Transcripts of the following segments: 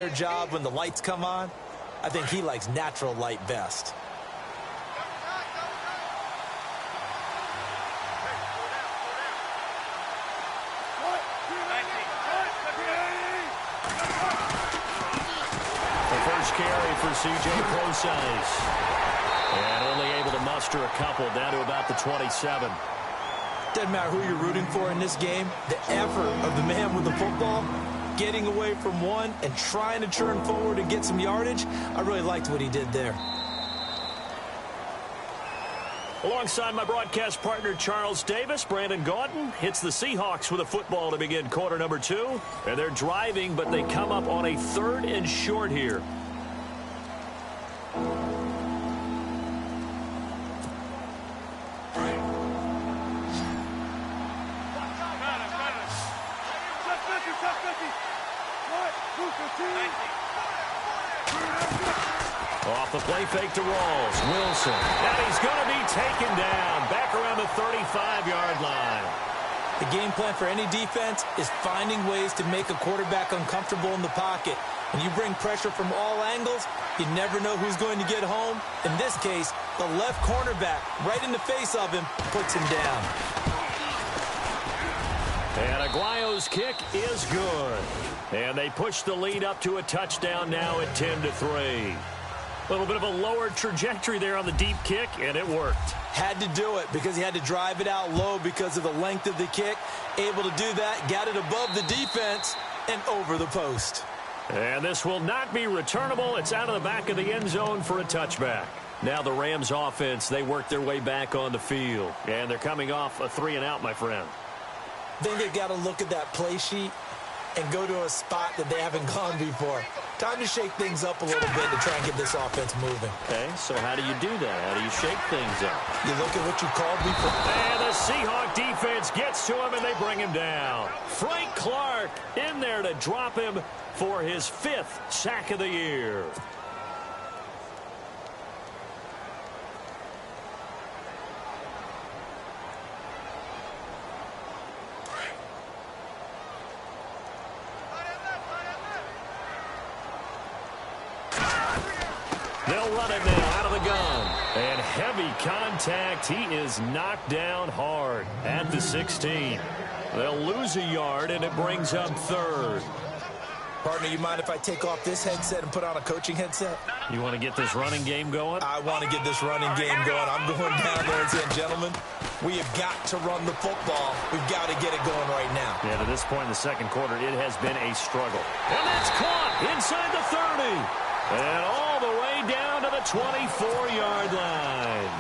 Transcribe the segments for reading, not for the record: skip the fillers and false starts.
Their job when the lights come on. I think he likes natural light best. The first carry for C.J. Procise. And only able to muster a couple down to about the 27. Doesn't matter who you're rooting for in this game. The effort of the man with the football, getting away from one and trying to turn forward and get some yardage, I really liked what he did there. Alongside my broadcast partner, Charles Davis, Brandon Gaudin hits the Seahawks with a football to begin quarter number 2. And they're driving, but they come up on a 3rd and short here. Off the play fake to Rawls. Wilson. And he's going to be taken down back around the 35-yard line. The game plan for any defense is finding ways to make a quarterback uncomfortable in the pocket. When you bring pressure from all angles, you never know who's going to get home. In this case, the left cornerback, right in the face of him, puts him down. And Aguayo's kick is good. And they push the lead up to a touchdown now at 10-3. A little bit of a lower trajectory there on the deep kick, and it worked. Had to do it because he had to drive it out low because of the length of the kick. Able to do that, got it above the defense and over the post. And this will not be returnable. It's out of the back of the end zone for a touchback. Now the Rams offense, they work their way back on the field. And they're coming off a 3-and-out, my friend. I think they've got to look at that play sheet and go to a spot that they haven't gone before. Time to shake things up a little bit to try and get this offense moving. Okay, so how do you do that? How do you shake things up? You look at what you called before. And the Seahawk defense gets to him, and they bring him down. Frank Clark in there to drop him for his 5th sack of the year. They'll run it now out of the gun. And heavy contact. He is knocked down hard at the 16. They'll lose a yard, and it brings up 3rd. Partner, you mind if I take off this headset and put on a coaching headset? You want to get this running game going? I want to get this running game going. I'm going down there and saying, gentlemen, we have got to run the football. We've got to get it going right now. Yeah, to this point in the second quarter, it has been a struggle. And that's caught inside the 30. And all the way down to the 24-yard line.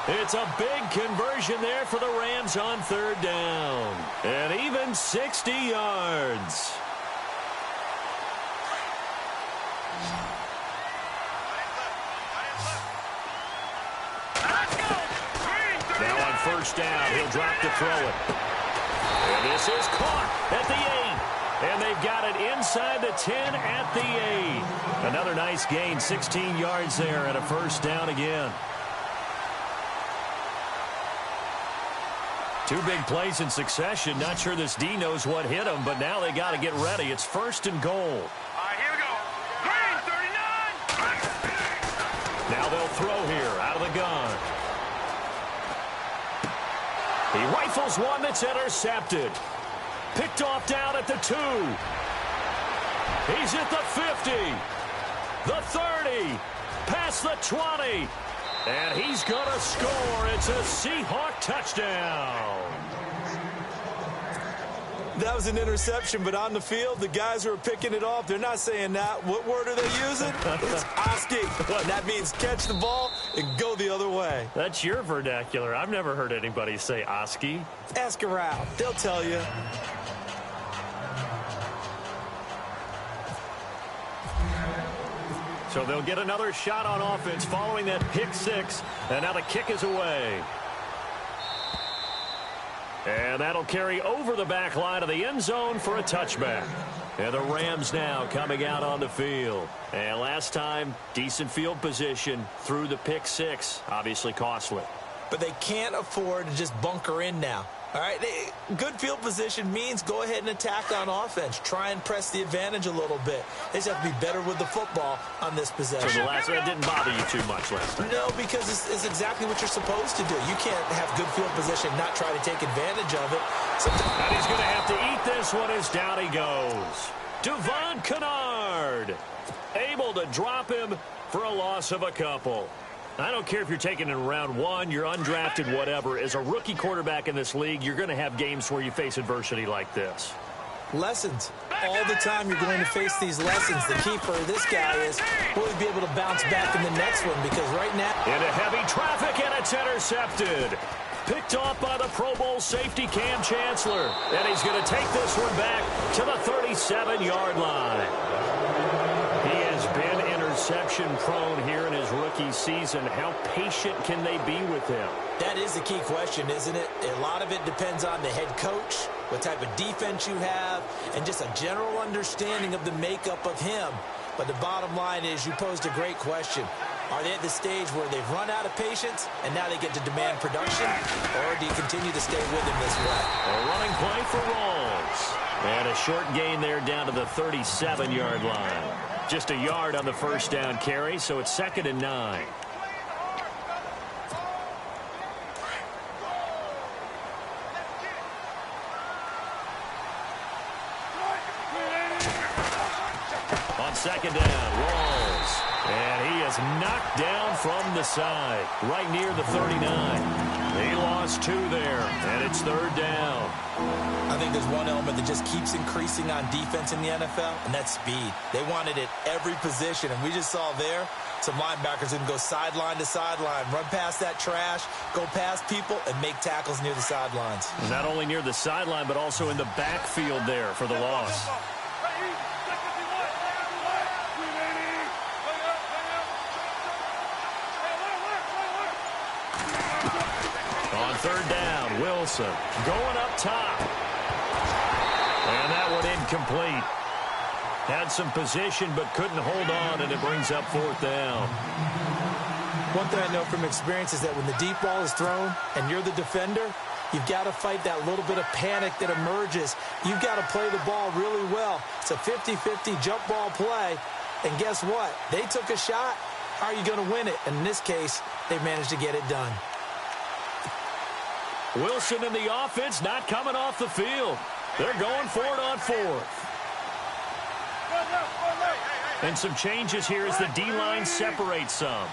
It's a big conversion there for the Rams on 3rd down. And even 60 yards. Now on 1st down, he'll drop to throw it. And this is caught at the 8. And they've got it inside the 10 at the 8. Another nice gain, 16 yards there and a 1st down again. 2 big plays in succession. Not sure this D knows what hit him, but now they got to get ready. It's 1st and goal. All right, here we go. Green, 39. Now they'll throw here out of the gun. He rifles one that's intercepted. Picked off down at the 2. He's at the 50. The 30. Past the 20. And he's going to score. It's a Seahawk touchdown. That was an interception, but on the field, the guys who are picking it off, they're not saying that. What word are they using? It's Oski. That means catch the ball and go the other way. That's your vernacular. I've never heard anybody say Oski. Ask around. They'll tell you. So they'll get another shot on offense following that pick 6. And now the kick is away. And that'll carry over the back line of the end zone for a touchback. And the Rams now coming out on the field. And last time, decent field position through the pick 6. Obviously costly. But they can't afford to just bunker in now. All right, good field position means go ahead and attack on offense. Try and press the advantage a little bit. They just have to be better with the football on this possession. So the last one didn't bother you too much last time? No, because it's exactly what you're supposed to do. You can't have good field position and not try to take advantage of it. And he's going to have to eat this one as down he goes. Devon Kennard able to drop him for a loss of a couple. I don't care if you're taking it in round one, you're undrafted, whatever. As a rookie quarterback in this league, you're going to have games where you face adversity like this. Lessons. All the time you're going to face these lessons. The key for this guy is will he be able to bounce back in the next one? Because right now... Into heavy traffic, and it's intercepted. Picked off by the Pro Bowl safety Cam Chancellor. And he's going to take this one back to the 37-yard line. He has been interception-prone here in his rookie season. How patient can they be with him? That is the key question, isn't it? A lot of it depends on the head coach, what type of defense you have, and just a general understanding of the makeup of him. But the bottom line is you posed a great question. Are they at the stage where they've run out of patience and now they get to demand production? Or do you continue to stay with him this way? A running play for Rawls. And a short gain there down to the 37-yard line. Just a yard on the first down carry, so it's 2nd and 9. On 2nd down, Rawls. And he is knocked down from the side, right near the 39. He lost 2 there, and it's 3rd down. I think there's one element that just keeps increasing on defense in the NFL, and that's speed. They want it at every position, and we just saw there some linebackers who can go sideline to sideline, run past that trash, go past people, and make tackles near the sidelines. Not only near the sideline, but also in the backfield there for the loss. On 3rd down, Wilson going up top. And that one incomplete. Had some position but couldn't hold on, and it brings up 4th down. One thing I know from experience is that when the deep ball is thrown and you're the defender, you've got to fight that little bit of panic that emerges. You've got to play the ball really well. It's a 50-50 jump ball play. And guess what? They took a shot. How are you going to win it? And in this case, they managed to get it done. Wilson and the offense not coming off the field. They're going for it on 4th. And some changes here as the D-line separates some.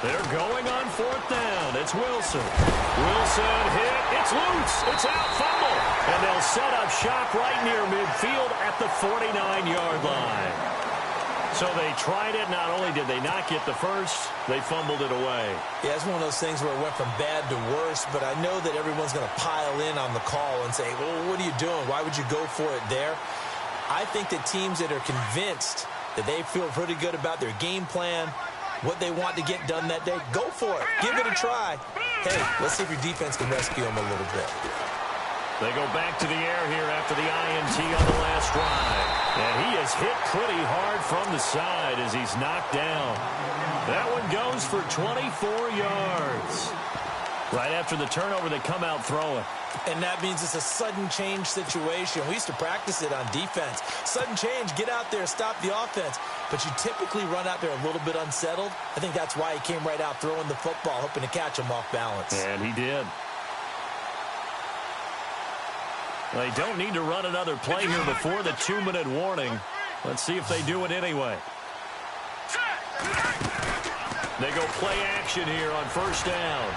They're going on 4th down. It's Wilson. Wilson hit. It's loose. It's out. Fumble. And they'll set up shop right near midfield at the 49-yard line. So they tried it. Not only did they not get the first, they fumbled it away. Yeah, it's one of those things where it went from bad to worse, but I know that everyone's going to pile in on the call and say, well, what are you doing? Why would you go for it there? I think that teams that are convinced that they feel pretty good about their game plan, what they want to get done that day, go for it. Give it a try. Hey, let's see if your defense can rescue them a little bit. They go back to the air here after the INT on the last drive. And he is hit pretty hard from the side as he's knocked down. That one goes for 24 yards. Right after the turnover, they come out throwing. And that means it's a sudden change situation. We used to practice it on defense. Sudden change, get out there, stop the offense. But you typically run out there a little bit unsettled. I think that's why he came right out throwing the football, hoping to catch him off balance. And he did. They don't need to run another play here before the 2-minute warning. Let's see if they do it anyway. They go play action here on 1st down.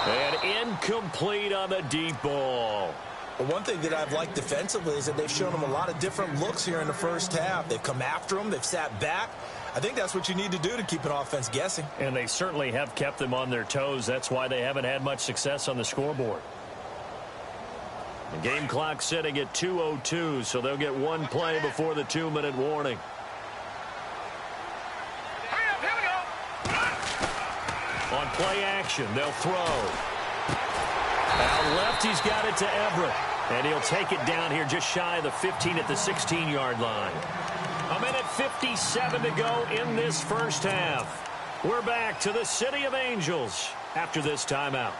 And incomplete on the deep ball. Well, one thing that I've liked defensively is that they've shown them a lot of different looks here in the first half. They've come after them. They've sat back. I think that's what you need to do to keep an offense guessing. And they certainly have kept them on their toes. That's why they haven't had much success on the scoreboard. The game clock sitting at 2:02, so they'll get one play before the 2-minute warning. On play action, they'll throw. Out left, he's got it to Everett. And he'll take it down here just shy of the 15 at the 16-yard line. 1:57 to go in this first half. We're back to the City of Angels after this timeout.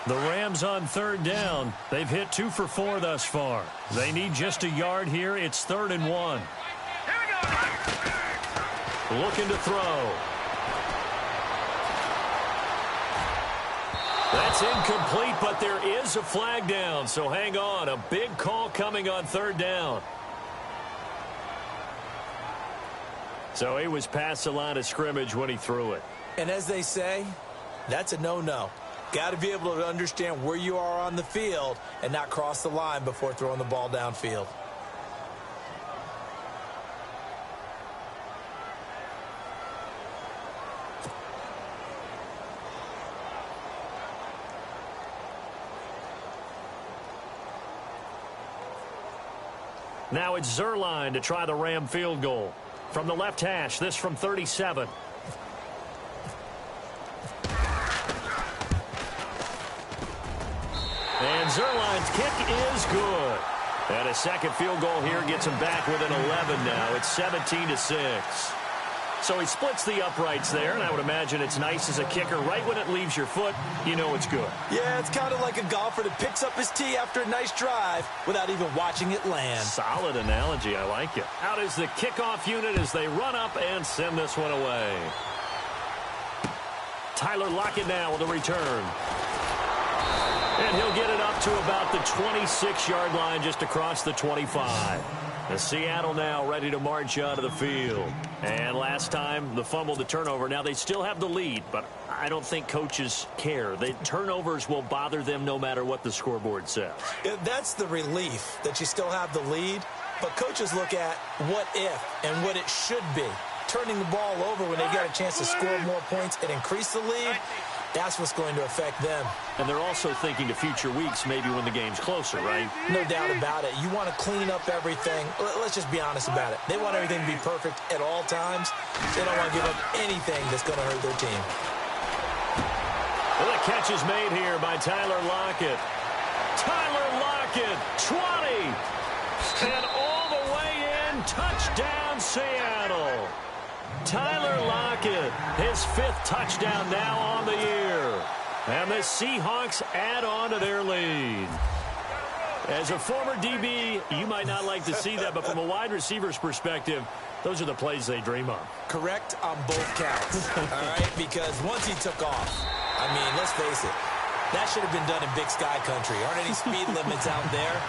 The Rams on third down. They've hit 2 for 4 thus far. They need just a yard here. It's 3rd and 1. Looking to throw. That's incomplete, but there is a flag down, so hang on. A big call coming on 3rd down. So he was past the line of scrimmage when he threw it. And as they say, that's a no-no. Got to be able to understand where you are on the field and not cross the line before throwing the ball downfield. Now it's Zerline to try the Ram field goal. From the left hash, this from 37. And Zerline's kick is good. And a second field goal here gets him back within 11 now. It's 17-6. So he splits the uprights there, and I would imagine it's nice as a kicker. Right when it leaves your foot, you know it's good. Yeah, it's kind of like a golfer that picks up his tee after a nice drive without even watching it land. Solid analogy. I like it. Out is the kickoff unit as they run up and send this one away. Tyler Lockett now with a return. And he'll get it up to about the 26-yard line just across the 25. The Seattle now ready to march onto the field. And last time, the fumble, the turnover. Now they still have the lead, but I don't think coaches care. The turnovers will bother them no matter what the scoreboard says. That's the relief that you still have the lead, but coaches look at what if and what it should be. Turning the ball over when they get a chance to score more points and increase the lead, that's what's going to affect them. And they're also thinking to future weeks, maybe when the game's closer, right? No doubt about it. You want to clean up everything. Let's just be honest about it. They want everything to be perfect at all times. They don't want to give up anything that's going to hurt their team. Well, the catch is made here by Tyler Lockett. Tyler Lockett, 20. And all the way in, touchdown Seattle. Tyler Lockett, his 5th touchdown now on the year. And the Seahawks add on to their lead. As a former DB, you might not like to see that, but from a wide receiver's perspective, those are the plays they dream of. Correct on both counts, all right? Because once he took off, I mean, let's face it, that should have been done in Big Sky Country. Aren't any speed limits out there?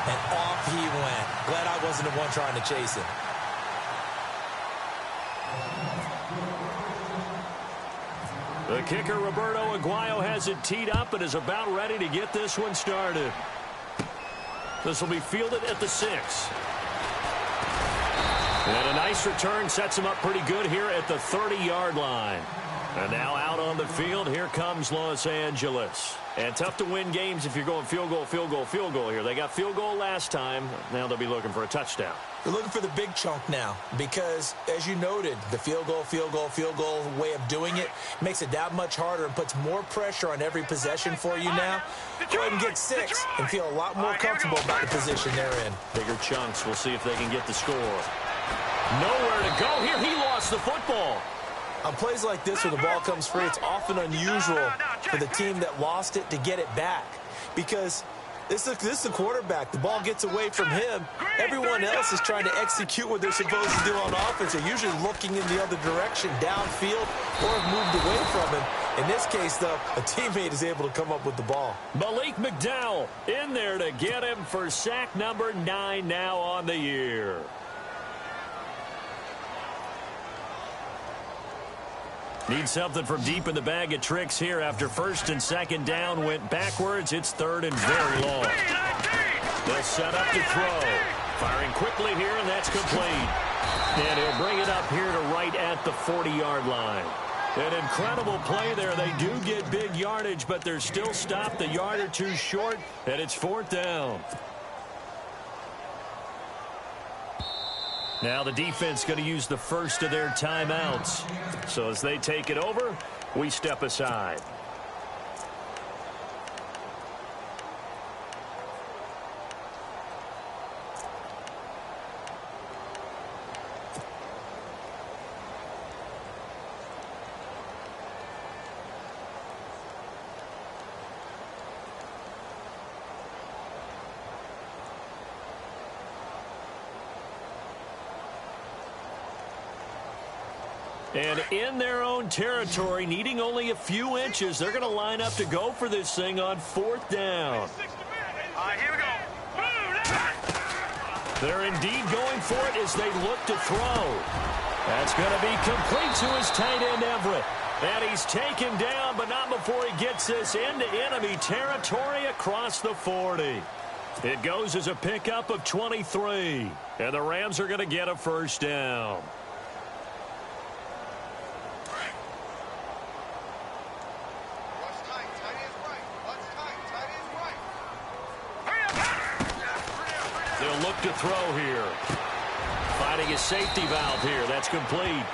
And off he went. Glad I wasn't the one trying to chase him. The kicker, Roberto Aguayo, has it teed up and is about ready to get this one started. This will be fielded at the 6. And a nice return sets him up pretty good here at the 30-yard line. And now out on the field, here comes Los Angeles. And tough to win games if you're going field goal, field goal, field goal here. They got field goal last time. Now they'll be looking for a touchdown. They're looking for the big chunk now because, as you noted, the field goal, field goal, field goal way of doing it makes it that much harder and puts more pressure on every possession for you now. Go ahead and get 6 and feel a lot more comfortable about the position they're in. Bigger chunks. We'll see if they can get the score. Nowhere to go here. He lost the football. On plays like this where the ball comes free, it's often unusual for the team that lost it to get it back because this is the quarterback. The ball gets away from him. Everyone else is trying to execute what they're supposed to do on offense. They're usually looking in the other direction, downfield, or have moved away from him. In this case, though, a teammate is able to come up with the ball. Malik McDowell in there to get him for sack number 9 now on the year. Need something from deep in the bag of tricks here after 1st and 2nd down went backwards. It's 3rd and very long. They'll set up to throw. Firing quickly here, and that's complete. And he'll bring it up here to right at the 40-yard line. An incredible play there. They do get big yardage, but they're still stopped a yard or two short, and it's 4th down. Now the defense going to use the first of their timeouts. So as they take it over, we step aside. And in their own territory, needing only a few inches, they're going to line up to go for this thing on 4th down. Here we go. They're indeed going for it as they look to throw. That's going to be complete to his tight end, Everett. And he's taken down, but not before he gets this into enemy territory across the 40. It goes as a pickup of 23. And the Rams are going to get a first down. Look to throw here. Finding his safety valve here. That's complete.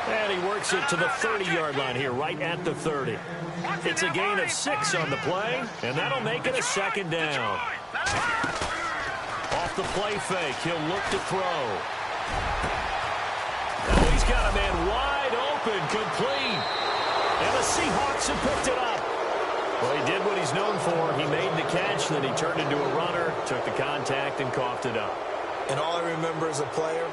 And he works it to the 30-yard line here, right at the 30. It's a gain of 6 on the play, and that'll make it a second down. Off the play fake, he'll look to throw. Oh, he's got a man wide open, complete. And the Seahawks have picked it up. Well, he did what he's known for. He made the catch, then he turned into a runner, took the contact, and coughed it up. And all I remember as a player,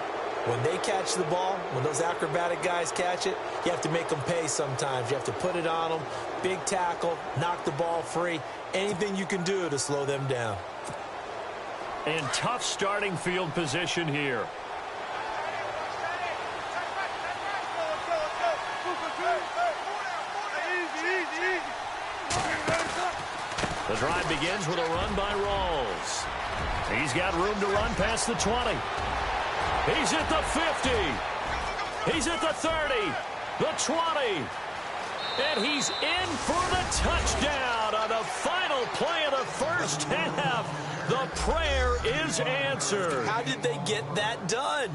when they catch the ball, when those acrobatic guys catch it, you have to make them pay sometimes. You have to put it on them, big tackle, knock the ball free, anything you can do to slow them down. And tough starting field position here. The drive begins with a run by Rawls. He's got room to run past the 20. He's at the 50. He's at the 30. The 20. And he's in for the touchdown on the final play of the first half. The prayer is answered. How did they get that done?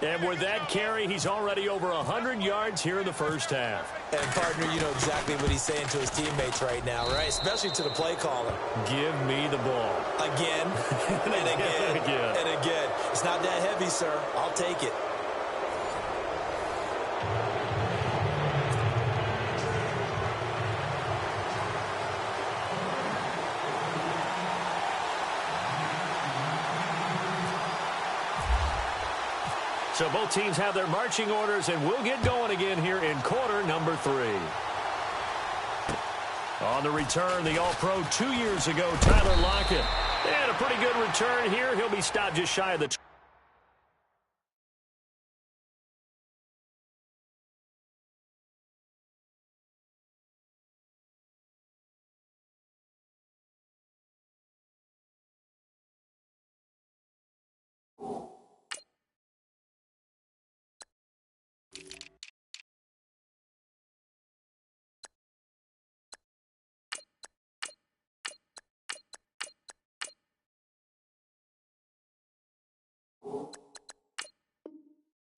And with that carry, he's already over 100 yards here in the first half. And, partner, you know exactly what he's saying to his teammates right now, right? Especially to the play caller. Give me the ball. Again, and again, and again. It's not that heavy, sir. I'll take it. So both teams have their marching orders, and we'll get going again here in quarter number 3. On the return, the All-Pro 2 years ago, Tyler Lockett. And a pretty good return here. He'll be stopped just shy of the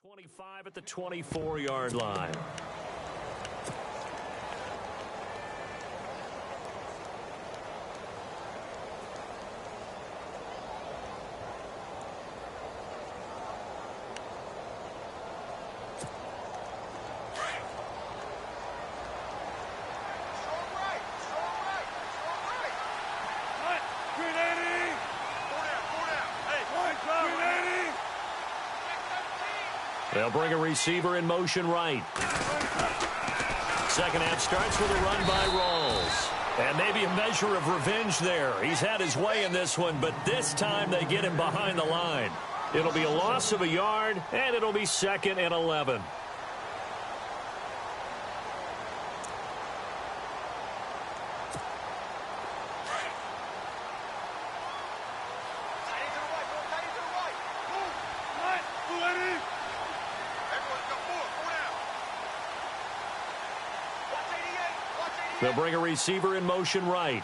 25 at the 24-yard line. They'll bring a receiver in motion right. Second half starts with a run by Rawls. And maybe a measure of revenge there. He's had his way in this one, but this time they get him behind the line. It'll be a loss of a yard, and it'll be 2nd and 11. They'll bring a receiver in motion right.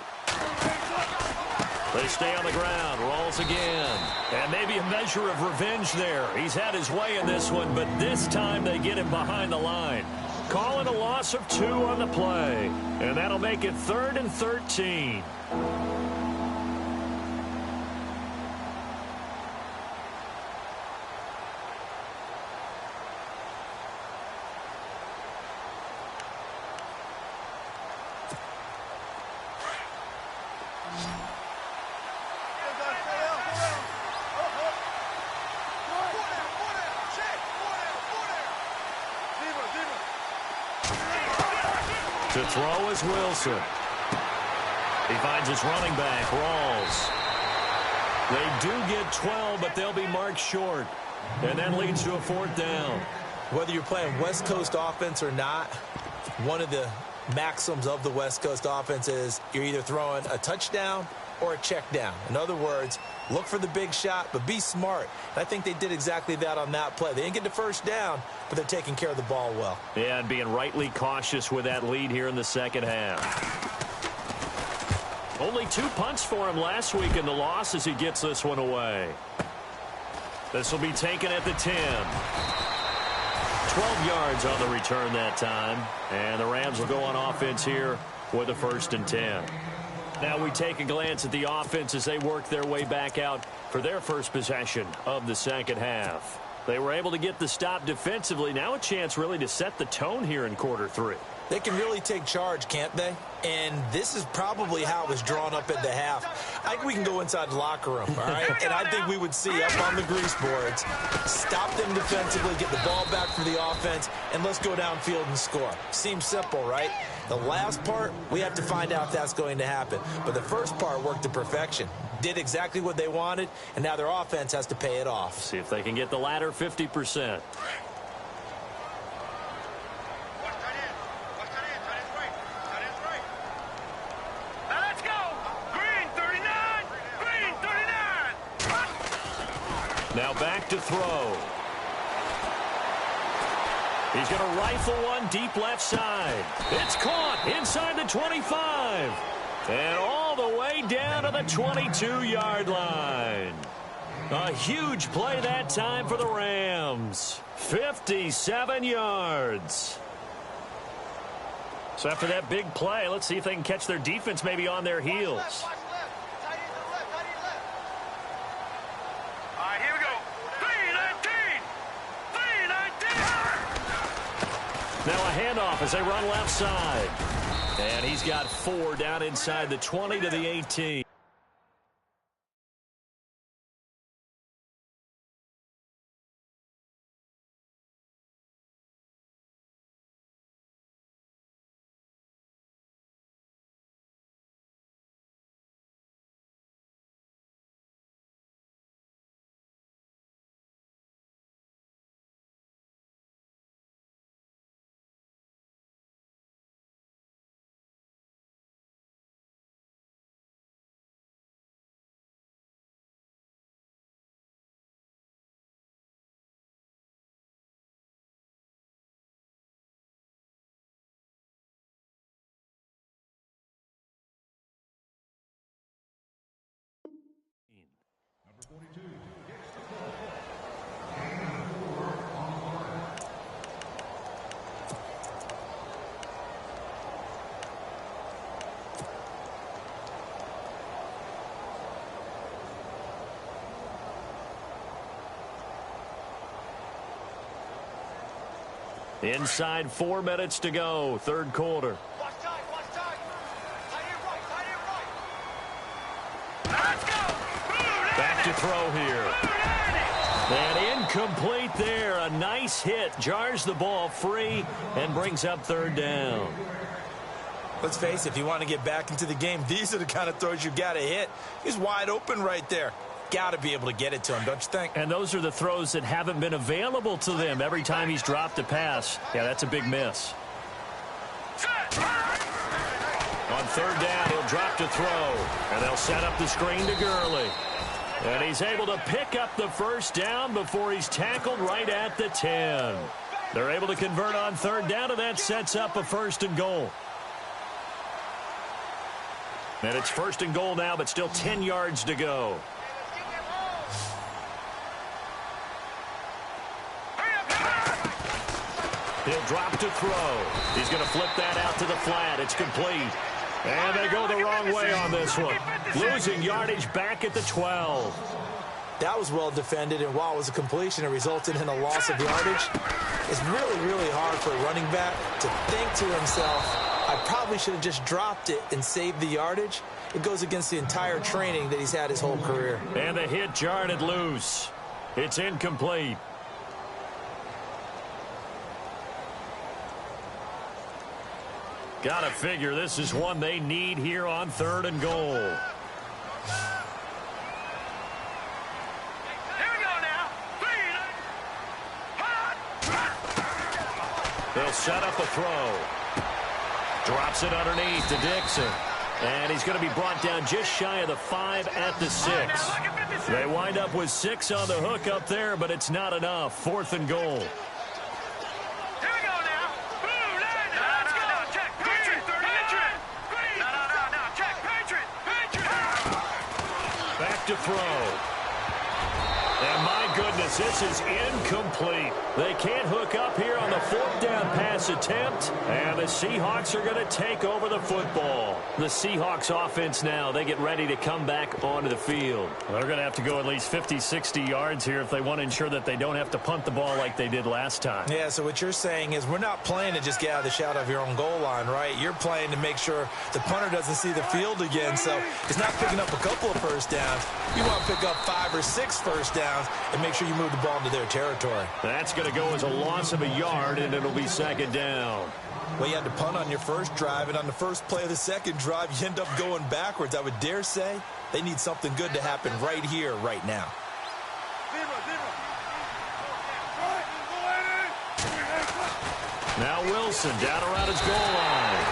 They stay on the ground. Rolls again. And maybe a measure of revenge there. He's had his way in this one, but this time they get him behind the line. Calling a loss of 2 on the play. And that'll make it 3rd and 13. To throw is Wilson. He finds his running back, Rawls. They do get 12, but they'll be marked short. And that leads to a 4th down. Whether you're playing West Coast offense or not, one of the maxims of the West Coast offense is you're either throwing a touchdown or a check down. In other words, look for the big shot, but be smart. And I think they did exactly that on that play. They didn't get the first down, but they're taking care of the ball well. Yeah, and being rightly cautious with that lead here in the second half. Only 2 punts for him last week in the loss as he gets this one away. This will be taken at the 10. 12 yards on the return that time. And the Rams will go on offense here with a 1st and 10. Now we take a glance at the offense as they work their way back out for their first possession of the second half. They were able to get the stop defensively. Now a chance really to set the tone here in quarter 3. They can really take charge, can't they? And this is probably how it was drawn up at the half. I think we can go inside the locker room, all right? And I think we would see up on the grease boards, stop them defensively, get the ball back for the offense, and let's go downfield and score. Seems simple, right? The last part, we have to find out if that's going to happen. But the first part worked to perfection. Did exactly what they wanted, and now their offense has to pay it off. See if they can get the latter 50%. Now back to throw. He's going to rifle one deep left side. It's caught inside the 25. And all the way down to the 22-yard line. A huge play that time for the Rams. 57 yards. So after that big play, let's see if they can catch their defense maybe on their heels. Now a handoff as they run left side. And he's got 4 down inside the 20 to the 18. Inside 4 minutes to go, third quarter. Watch time, watch time. Tight end right. Let's go. Back to throw here. And incomplete there. A nice hit. Jars the ball free and brings up 3rd down. Let's face it, if you want to get back into the game, these are the kind of throws you got to hit. He's wide open right there. Got to be able to get it to him, don't you think? And those are the throws that haven't been available to them every time he's dropped a pass. Yeah, that's a big miss. On 3rd down, he'll drop to throw. And they'll set up the screen to Gurley. And he's able to pick up the 1st down before he's tackled right at the 10. They're able to convert on 3rd down, and that sets up a 1st and goal. And it's 1st and goal now, but still 10 yards to go. He'll drop to throw. He's going to flip that out to the flat. It's complete. And they go the wrong way on this one. Losing yardage back at the 12. That was well defended, and while it was a completion, it resulted in a loss of yardage. It's really, really hard for a running back to think to himself, I probably should have just dropped it and saved the yardage. It goes against the entire training that he's had his whole career. And the hit jarred it loose. It's incomplete. Gotta figure this is one they need here on 3rd and goal. They'll set up a throw. Drops it underneath to Dixon. And he's going to be brought down just shy of the 5 at the 6. They wind up with 6 on the hook up there, but it's not enough. 4th and goal. Here we go now. Let's go. Check. Patriot. No. Check. Patriot. Back to throw. And my goodness, this is incomplete. They can't hook up here on the 4th down pass attempt. And the Seahawks are going to take over the football. The Seahawks offense now, they get ready to come back onto the field. They're going to have to go at least 50, 60 yards here if they want to ensure that they don't have to punt the ball like they did last time. Yeah, so what you're saying is we're not playing to just get out of the shadow of your own goal line, right? You're playing to make sure the punter doesn't see the field again. So it's not picking up a couple of first downs. You want to pick up 5 or 6 first downs and make sure you move the ball into their territory. That's going to go as a loss of a yard, and it'll be 2nd down. Well, you had to punt on your first drive, and on the first play of the second drive, you end up going backwards. I would dare say they need something good to happen right here, right now. Now Wilson down around his goal line.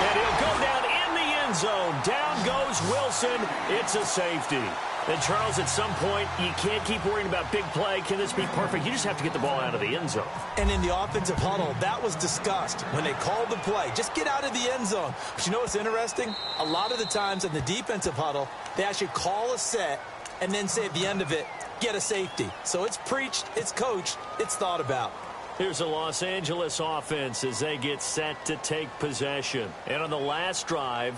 And he'll go down in the end zone. Down goes Wilson. It's a safety. And, Charles, at some point, you can't keep worrying about big play. Can this be perfect? You just have to get the ball out of the end zone. And in the offensive huddle, that was discussed when they called the play. Just get out of the end zone. But you know what's interesting? A lot of the times in the defensive huddle, they actually call a set and then say at the end of it, get a safety. So it's preached, it's coached, it's thought about. Here's the Los Angeles offense as they get set to take possession. And on the last drive,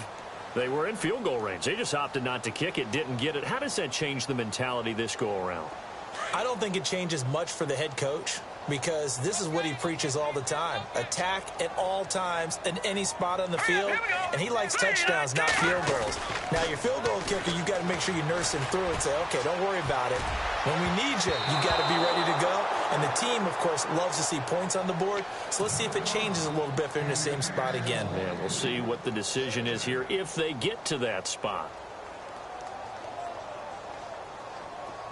they were in field goal range. They just opted not to kick it, didn't get it. How does that change the mentality this go-around? I don't think it changes much for the head coach because this is what he preaches all the time. Attack at all times in any spot on the field, and he likes touchdowns, not field goals. Now, your field goal kicker, you've got to make sure you nurse him through and say, okay, don't worry about it. When we need you, you got to be ready to go. And the team, of course, loves to see points on the board. So let's see if it changes a little bit if they're in the same spot again. And we'll see what the decision is here if they get to that spot.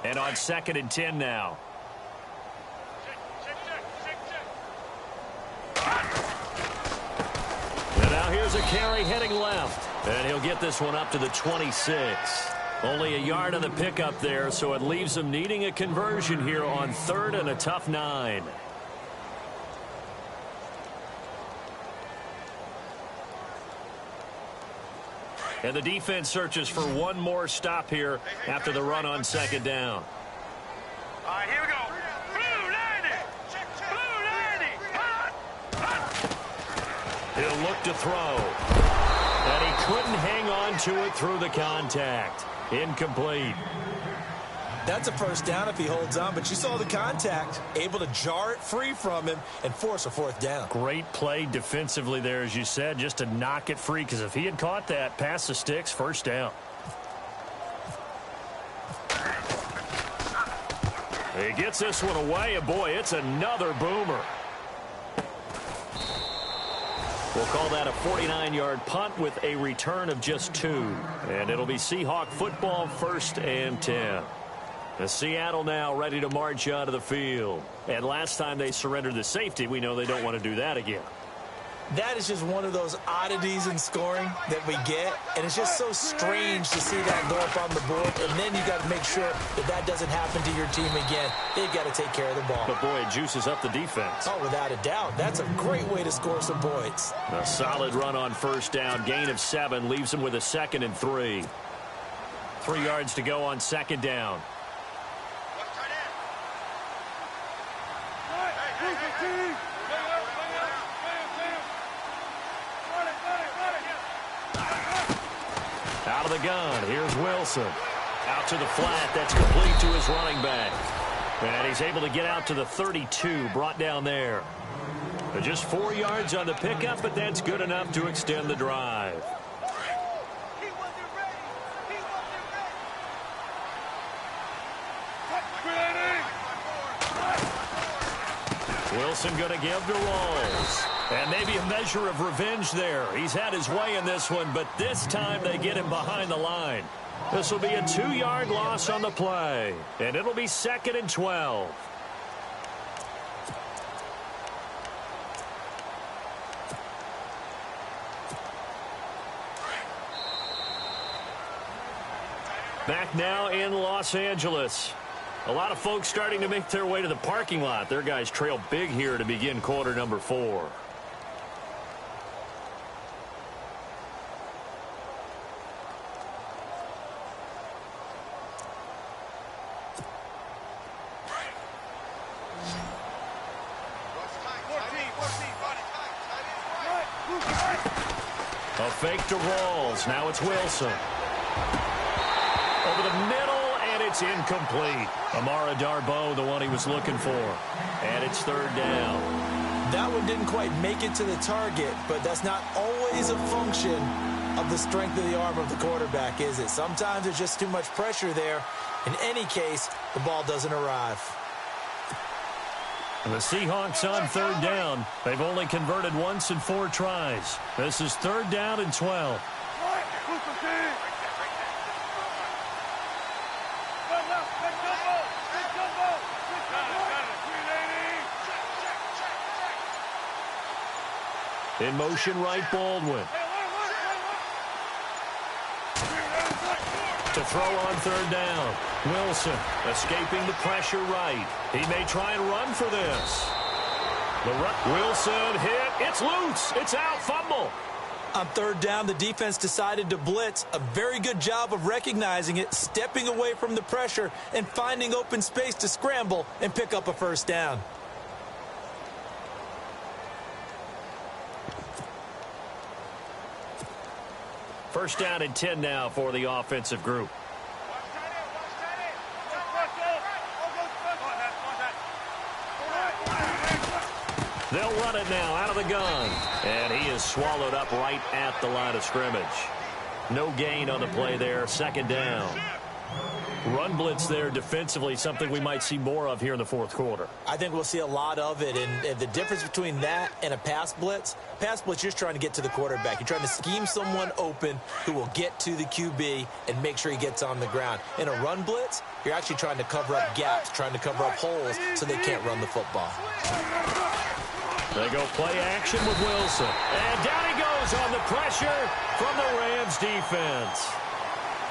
And on 2nd and 10 now. And now here's a carry heading left. And he'll get this one up to the 26. Only a yard on the pickup there, so it leaves him needing a conversion here on 3rd and a tough 9. And the defense searches for one more stop here after the run on 2nd down. All right, here we go. Blue 90. He'll look to throw. And he couldn't hang on to it through the contact. Incomplete. That's a first down if he holds on, but you saw the contact, able to jar it free from him and force a 4th down. Great play defensively there, as you said, just to knock it free, because if he had caught that, past the sticks, 1st down. He gets this one away, and boy, it's another boomer. We'll call that a 49-yard punt with a return of just 2. And it'll be Seahawk football, 1st and 10. The Seattle now ready to march out of the field. And last time they surrendered the safety, we know they don't want to do that again. That is just one of those oddities in scoring that we get, and it's just so strange to see that go up on the board, and then you got to make sure that that doesn't happen to your team again. They've got to take care of the ball. But, boy, it juices up the defense. Oh, without a doubt. That's a great way to score some points. A solid run on first down. Gain of 7 leaves them with a 2nd and 3. 3 yards to go on 2nd down. Out of the gun, here's Wilson. Out to the flat, that's complete to his running back. And he's able to get out to the 32, brought down there. Just 4 yards on the pickup, but that's good enough to extend the drive. Wilson going to give to Rawls. And maybe a measure of revenge there. He's had his way in this one, but this time they get him behind the line. This will be a 2-yard loss on the play. And it'll be 2nd and 12. Back now in Los Angeles. A lot of folks starting to make their way to the parking lot. Their guys trail big here to begin quarter number 4. A fake to Rawls. Now it's Wilson. Over the middle, and it's incomplete. Amara Darboh, the one he was looking for. And it's 3rd down. That one didn't quite make it to the target, but that's not always a function of the strength of the arm of the quarterback, is it? Sometimes there's just too much pressure there. In any case, the ball doesn't arrive. The Seahawks on 3rd down. They've only converted once in 4 tries. This is 3rd down and 12. In motion, right, Baldwin. To throw on 3rd down. Wilson escaping the pressure right. He may try and run for this. Wilson hit. It's loose. It's out. Fumble. On 3rd down, the defense decided to blitz. A very good job of recognizing it, stepping away from the pressure, and finding open space to scramble and pick up a 1st down. First down and 10 now for the offensive group. They'll run it now out of the gun. And he is swallowed up right at the line of scrimmage. No gain on the play there. 2nd down. Run blitz there defensively, something we might see more of here in the 4th quarter. I think we'll see a lot of it, and the difference between that and a pass blitz, you're just trying to get to the quarterback. You're trying to scheme someone open who will get to the QB and make sure he gets on the ground. In a run blitz, you're actually trying to cover up gaps, trying to cover up holes so they can't run the football. They go play action with Wilson. And down he goes on the pressure from the Rams defense.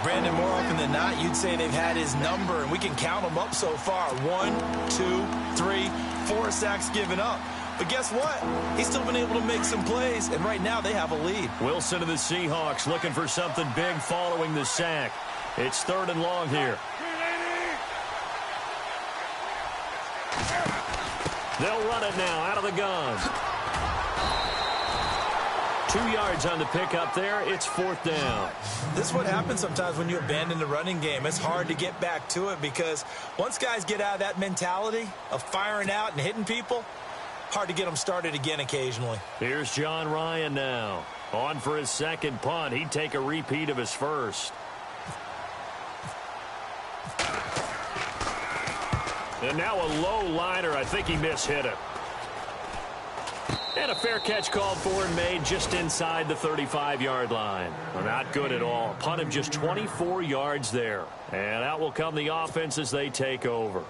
Brandon, more often than not, you'd say they've had his number, and we can count them up so far. 1, 2, 3, 4 sacks given up. But guess what? He's still been able to make some plays, and right now they have a lead. Wilson of the Seahawks looking for something big following the sack. It's 3rd and long here. They'll run it now out of the gun. 2 yards on the pickup there. It's 4th down. This is what happens sometimes when you abandon the running game. It's hard to get back to it because once guys get out of that mentality of firing out and hitting people, hard to get them started again occasionally. Here's John Ryan now. On for his 2nd punt. He'd take a repeat of his 1st. And now a low liner. I think he mishit it. And a fair catch called for and made just inside the 35-yard line. Well, not good at all. Punt him just 24 yards there. And out will come the offense as they take over.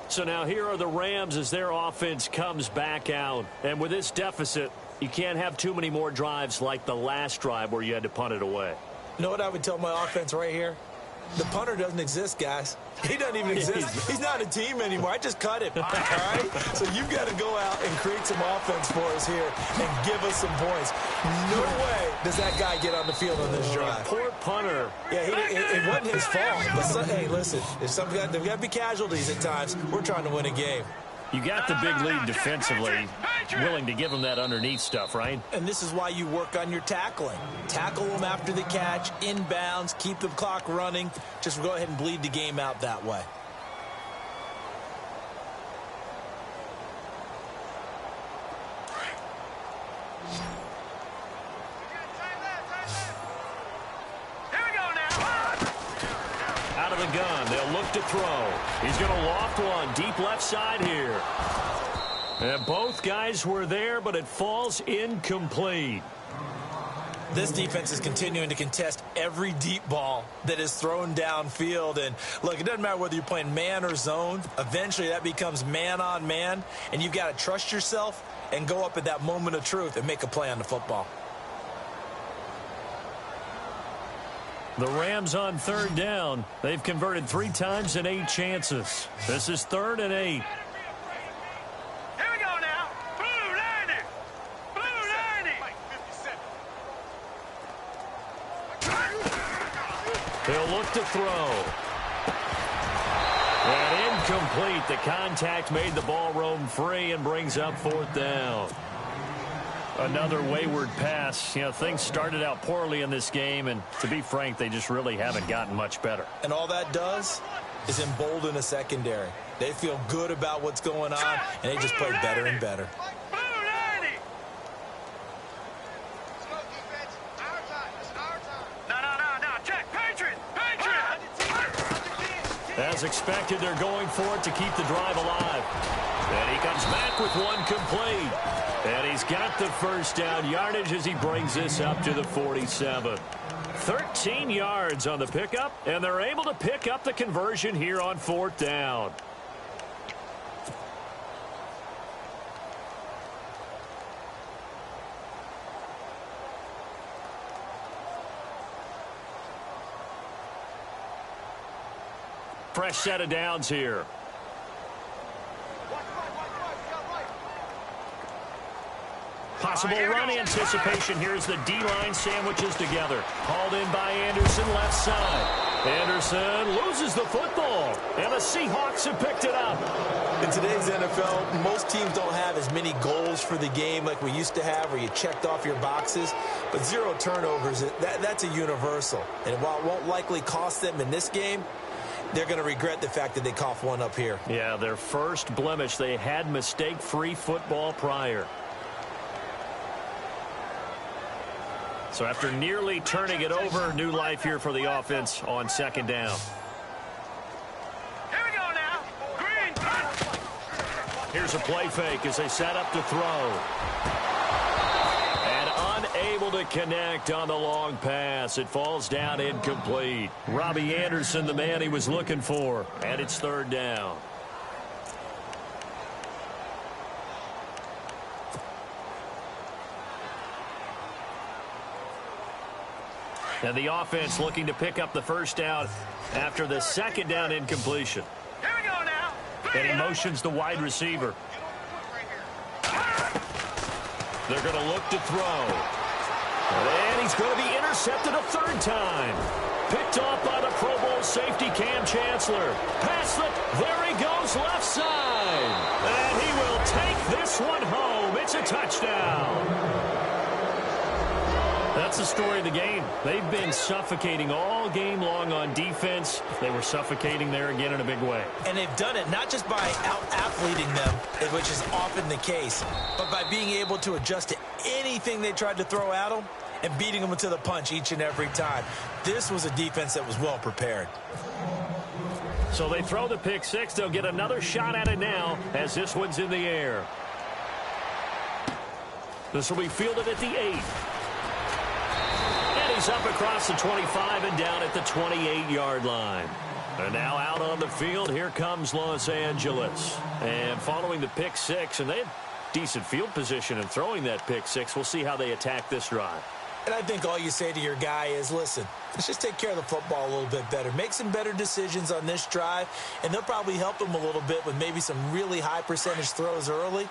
So now here are the Rams as their offense comes back out. And with this deficit, You can't have too many more drives like the last drive where you had to punt it away. You know what I would tell my offense right here? The punter doesn't exist, guys. He doesn't even exist. He's not a team anymore. I just cut him, all right? So you've got to go out and create some offense for us here and give us some points. No way does that guy get on the field on this drive. Poor punter. Yeah, it wasn't his fault. But hey, listen, there's got to be casualties at times. We're trying to win a game. You got the big lead defensively, willing to give them that underneath stuff, right? And this is why you work on your tackling. Tackle them after the catch, inbounds, keep the clock running. Just go ahead and bleed the game out that way. Out of the gun, they'll look to throw. He's going to loft one deep left side here. And both guys were there, but it falls incomplete. This defense is continuing to contest every deep ball that is thrown downfield. And, look, it doesn't matter whether you're playing man or zone. Eventually that becomes man on man, and you've got to trust yourself and go up at that moment of truth and make a play on the football. The Rams on third down. They've converted 3 times in 8 chances. This is 3rd and 8. Here we go now. Blue landing. Blue landing. They'll look to throw. And incomplete. The contact made the ball roam free and brings up 4th down. Another wayward pass. You know, things started out poorly in this game, and to be frank, they just really haven't gotten much better. And all that does is embolden a secondary. They feel good about what's going on, and they just play better and better. As expected, they're going for it to keep the drive alive. And he comes back with one complete. And he's got the first down yardage as he brings this up to the 47. 13 yards on the pickup, and they're able to pick up the conversion here on 4th down. Fresh set of downs here. Possible run anticipation. Here's the D-line sandwiches together. Hauled in by Anderson, left side. Anderson loses the football, and the Seahawks have picked it up. In today's NFL, most teams don't have as many goals for the game like we used to have, where you checked off your boxes. But 0 turnovers, that's a universal. And while it won't likely cost them in this game, they're going to regret the fact that they coughed one up here. Yeah, their first blemish. They had mistake-free football prior. So after nearly turning it over, new life here for the offense on 2nd down. Here we go now. Green. Here's a play fake as they set up to throw. And unable to connect on the long pass. It falls down incomplete. Robbie Anderson, the man he was looking for. And it's 3rd down. And the offense looking to pick up the first down after the 2nd down incompletion. Here we go now. And he motions the wide receiver. They're going to look to throw. And he's going to be intercepted a 3rd time. Picked off by the Pro Bowl safety Cam Chancellor. Pass it. There he goes left side. And he will take this one home. It's a touchdown. That's the story of the game. They've been suffocating all game long on defense. They were suffocating there again in a big way. And they've done it not just by out-athleting them, which is often the case, but by being able to adjust to anything they tried to throw at them and beating them to the punch each and every time. This was a defense that was well prepared. So they throw the pick 6. They'll get another shot at it now as this one's in the air. This will be fielded at the 8. He's up across the 25 and down at the 28-yard line. And now out on the field, here comes Los Angeles. And following the pick 6, and decent field position and throwing that pick six. We'll see how they attack this drive. And I think all you say to your guy is, listen, let's just take care of the football a little bit better. Make some better decisions on this drive, and they'll probably help him a little bit with maybe some really high percentage throws early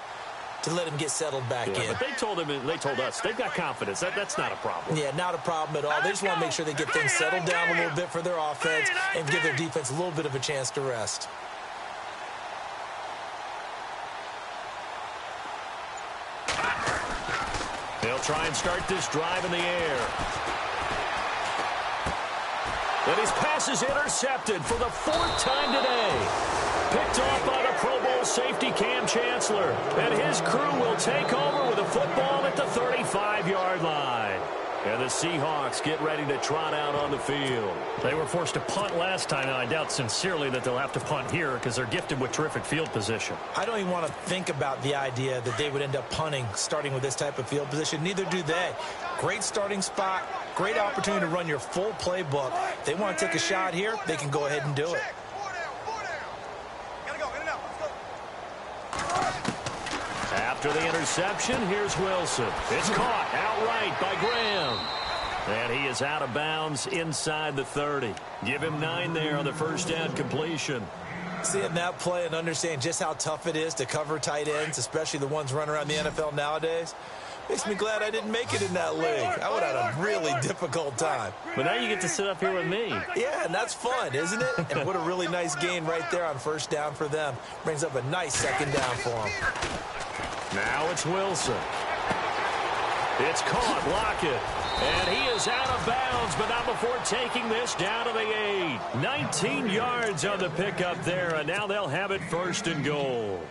to let him get settled back in. But they told us they've got confidence. That's not a problem. Yeah, not a problem at all. They just want to make sure they get things settled down a little bit for their offense and give their defense a little bit of a chance to rest. They'll try and start this drive in the air. And his pass is intercepted for the fourth time today. Picked off by the Pro Bowl safety Cam Chancellor. And his crew will take over with the football at the 35-yard line. And the Seahawks get ready to trot out on the field. They were forced to punt last time, and I doubt sincerely that they'll have to punt here because they're gifted with terrific field position. I don't even want to think about the idea that they would end up punting starting with this type of field position. Neither do they. Great starting spot, great opportunity to run your full playbook. If they want to take a shot here, they can go ahead and do it. After the interception, here's Wilson. It's caught outright by Graham. And he is out of bounds inside the 30. Give him 9 there on the first down completion. Seeing that play and understanding just how tough it is to cover tight ends, especially the ones running around the NFL nowadays, makes me glad I didn't make it in that league. I would have had a really difficult time. But now you get to sit up here with me. Yeah, and that's fun, isn't it? And what a really nice gain right there on first down for them. Brings up a nice second down for them. Now it's Wilson. It's caught, Lockett. And he is out of bounds, but not before taking this down to the 8. 19 yards on the pickup there, and now they'll have it first and goal.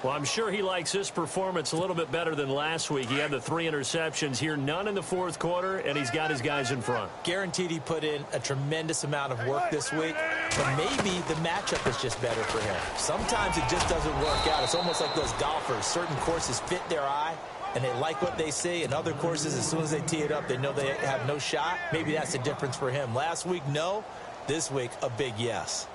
Well, I'm sure he likes this performance a little bit better than last week. He had the 3 interceptions here, none in the fourth quarter, and he's got his guys in front. Guaranteed he put in a tremendous amount of work this week, but maybe the matchup is just better for him. Sometimes it just doesn't work out. It's almost like those golfers. Certain courses fit their eye, and they like what they see, and other courses, as soon as they tee it up, they know they have no shot. Maybe that's the difference for him. Last week, no. This week, a big yes.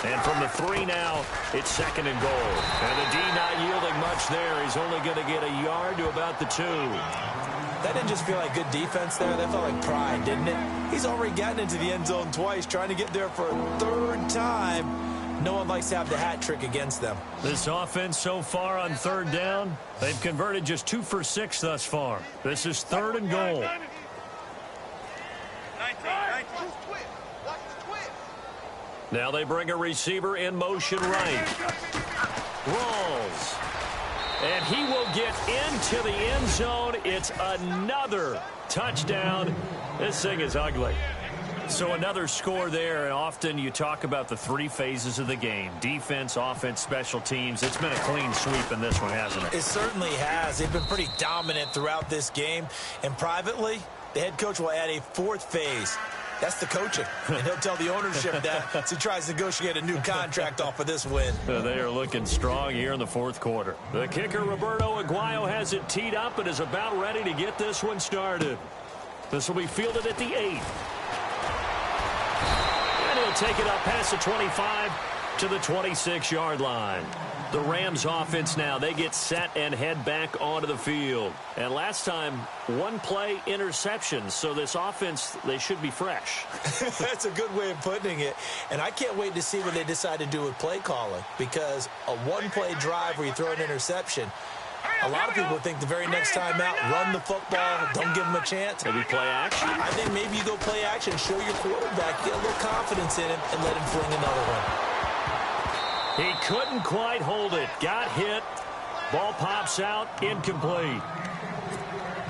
And from the 3 now, it's second and goal. And the D not yielding much there. He's only going to get a yard to about the 2. That didn't just feel like good defense there. That felt like pride, didn't it? He's already gotten into the end zone twice, trying to get there for a third time. No one likes to have the hat trick against them. This offense so far on third down, they've converted just 2 for 6 thus far. This is third and goal. 19. Now they bring a receiver in motion right. Rolls. And he will get into the end zone. It's another touchdown. This thing is ugly. So another score there, and often you talk about the 3 phases of the game. Defense, offense, special teams. It's been a clean sweep in this one, hasn't it? It certainly has. They've been pretty dominant throughout this game. And privately, the head coach will add a 4th phase. That's the coaching. And he'll tell the ownership that as he tries to negotiate a new contract off of this win. They are looking strong here in the fourth quarter. The kicker, Roberto Aguayo, has it teed up and is about ready to get this one started. This will be fielded at the 8. And he'll take it up past the 25 to the 26-yard line. The Rams offense now, they get set and head back onto the field. And last time, 1 play interception. So this offense, they should be fresh. That's a good way of putting it. And I can't wait to see what they decide to do with play calling. Because a 1-play drive where you throw an interception, a lot of people think the very next time out, run the football, don't give them a chance. Maybe play action? I think maybe you go play action, show your quarterback, get a little confidence in him, and let him fling another one. He couldn't quite hold it. Got hit. Ball pops out. Incomplete.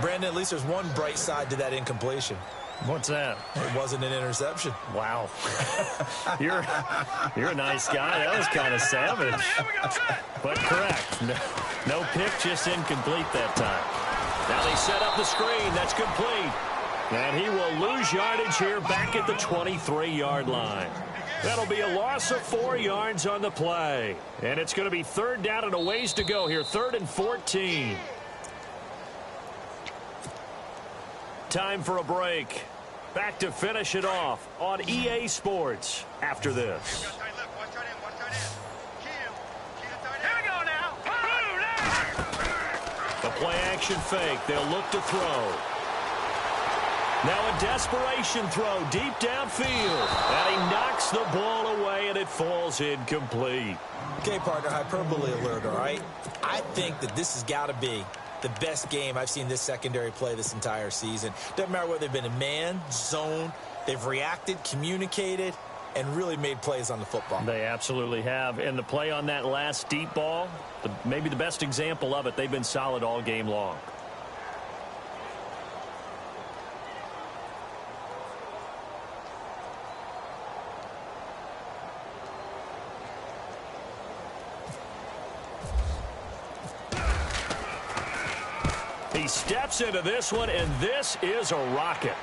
Brandon, at least there's one bright side to that incompletion. What's that? It wasn't an interception. Wow. You're a nice guy. That was kind of savage. But correct. No pick, just incomplete that time. Now they set up the screen. That's complete. And he will lose yardage here back at the 23-yard line. That'll be a loss of 4 yards on the play. And it's going to be third down and a ways to go here. 3rd and 14. time for a break. Back to finish it off on EA Sports after this. The play-action fake. They'll look to throw. Now a desperation throw deep downfield. And he knocks the ball away, and it falls incomplete. Okay, partner, hyperbole alert, all right? I think that this has got to be the best game I've seen this secondary play this entire season. Doesn't matter whether they've been in man, zone, they've reacted, communicated, and really made plays on the football. They absolutely have. And the play on that last deep ball, maybe the best example of it, they've been solid all game long. He steps into this one, and this is a rocket.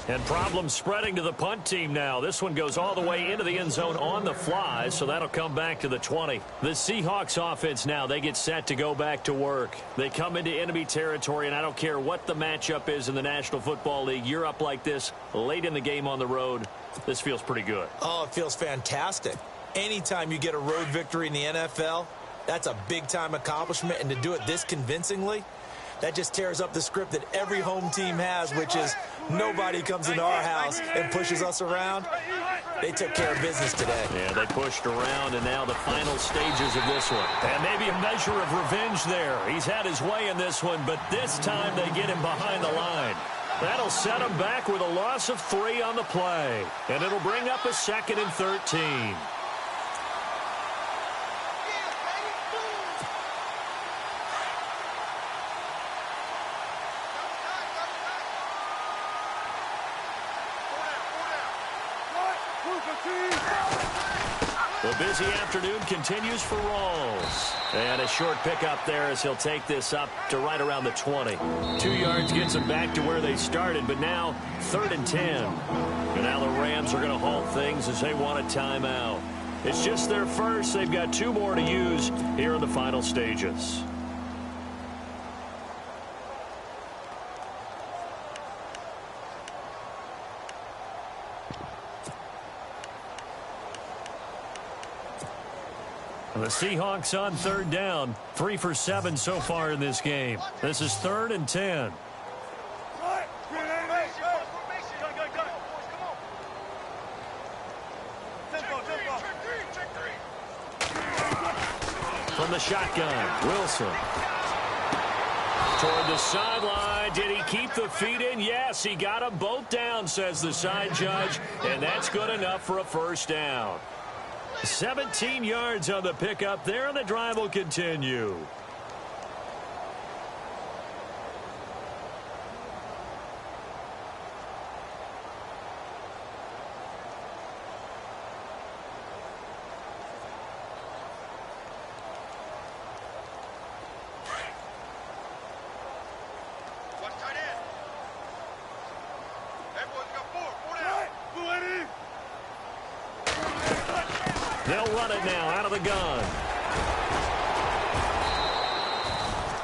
And problems spreading to the punt team now. This one goes all the way into the end zone on the fly, so that'll come back to the 20. The Seahawks offense now, they get set to go back to work. They come into enemy territory, and I don't care what the matchup is in the National Football League. You're up like this late in the game on the road. This feels pretty good. Oh, it feels fantastic. Anytime you get a road victory in the NFL, that's a big-time accomplishment, and to do it this convincingly, that just tears up the script that every home team has, which is nobody comes into our house and pushes us around. They took care of business today. Yeah, they pushed around, and now the final stages of this one. And maybe a measure of revenge there. He's had his way in this one, but this time they get him behind the line. That'll set him back with a loss of 3 on the play, and it'll bring up a 2nd and 13. The busy afternoon continues for Rawls. And a short pickup there as he'll take this up to right around the 20. 2 yards gets them back to where they started, but now 3rd and 10. And now the Rams are going to halt things as they want a timeout. It's just their first. They've got 2 more to use here in the final stages. The Seahawks on 3rd down. 3 for 7 so far in this game. This is 3rd and 10. From the shotgun, Wilson. Toward the sideline. Did he keep the feet in? Yes, he got them both down, says the side judge. And that's good enough for a 1st down. 17 yards on the pickup there, and the drive will continue. They'll run it now out of the gun.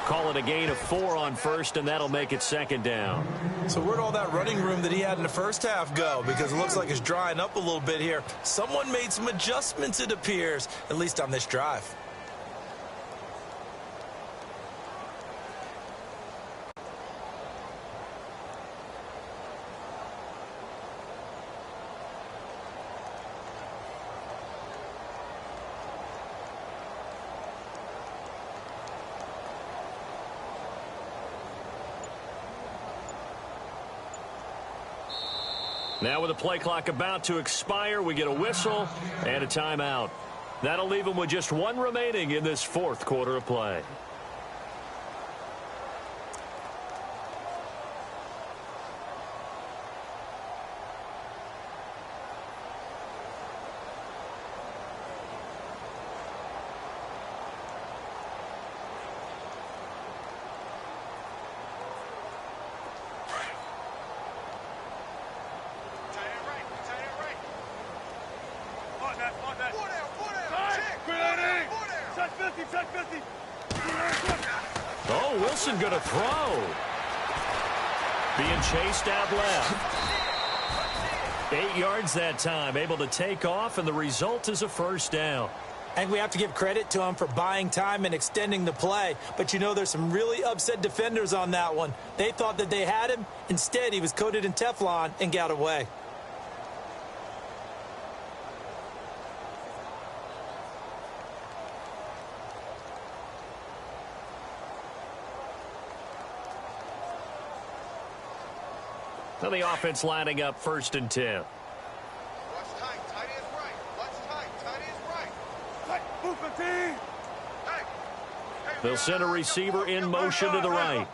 Call it a gain of 4 on 1st, and that'll make it 2nd down. So where'd all that running room that he had in the first half go? Because it looks like it's drying up a little bit here. Someone made some adjustments, it appears, at least on this drive. Now with the play clock about to expire, we get a whistle and a timeout. That'll leave them with just 1 remaining in this 4th quarter of play. Oh, Wilson going to throw. being chased out left. 8 yards that time, able to take off, and the result is a first down. And we have to give credit to him for buying time and extending the play. But, you know, there's some really upset defenders on that one. They thought that they had him. Instead, he was coated in Teflon and got away. Now the offense lining up 1st and 10. Watch tight. Tight is right. Watch tight. Tight is right. Tight. Move the team. Hey. They'll send a receiver in motion to the right.